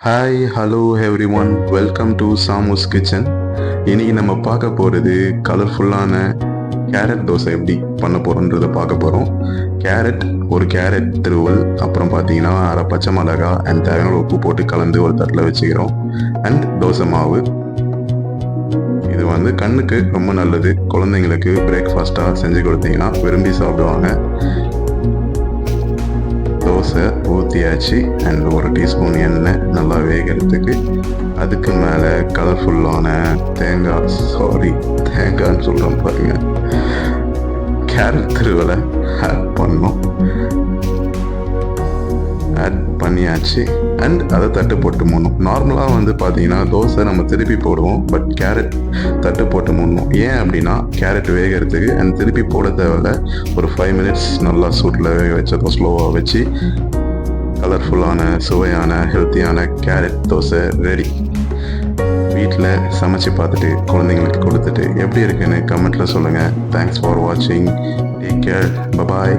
Hi hello everyone, welcome to சாமூஸ் kitchen. இன்னைக்கு நம்ம பார்க்க போகிறது கலர்ஃபுல்லான கேரட் தோசை எப்படி பண்ண போகிறோன்றதை பார்க்க போகிறோம். ஒரு கேரட் திருவல், அப்புறம் பார்த்தீங்கன்னா அரை பச்சை மிளகா அண்ட் தேவையான உப்பு போட்டு கலந்து ஒரு தட்டில் வச்சுக்கிறோம். அண்ட் தோசை மாவு, இது வந்து கண்ணுக்கு ரொம்ப நல்லது. குழந்தைங்களுக்கு பிரேக்ஃபாஸ்ட்டாக செஞ்சு கொடுத்தீங்கன்னா விரும்பி சாப்பிடுவாங்க. தோசை ஊற்றியாச்சு அண்ட் ஒரு டீஸ்பூன் எண்ணெய் நல்லா வேகிறதுக்கு. அதுக்கு மேலே கலர்ஃபுல்லான தேங்காய்ன்னு சொல்கிறோம் பாருங்க, கேரட் திருவலை ஆட் பண்ணோம். ஆட் பண்ணியாச்சு அண்ட் அதை தட்டு போட்டு மூடணும். நார்மலாக வந்து பார்த்தீங்கன்னா தோசை நம்ம திருப்பி போடுவோம், பட் கேரட் தட்டு போட்டு மூடணும். ஏன் அப்படின்னா கேரட் வேகிறதுக்கு அண்ட் திருப்பி போட தேவையில்ல. ஒரு 5 மினிட்ஸ் நல்லா சூட்டில் வேக வச்சதும் ஸ்லோவாக வச்சு கலர்ஃபுல்லான சுவையான ஹெல்த்தியான கேரட் தோசை ரெடி. வீட்டில் சமைச்சு பார்த்துட்டு குழந்தைங்களுக்கு கொடுத்துட்டு எப்படி இருக்குன்னு கமெண்ட்டில் சொல்லுங்கள். தேங்க்ஸ் ஃபார் வாட்சிங். Take care. பபாய்.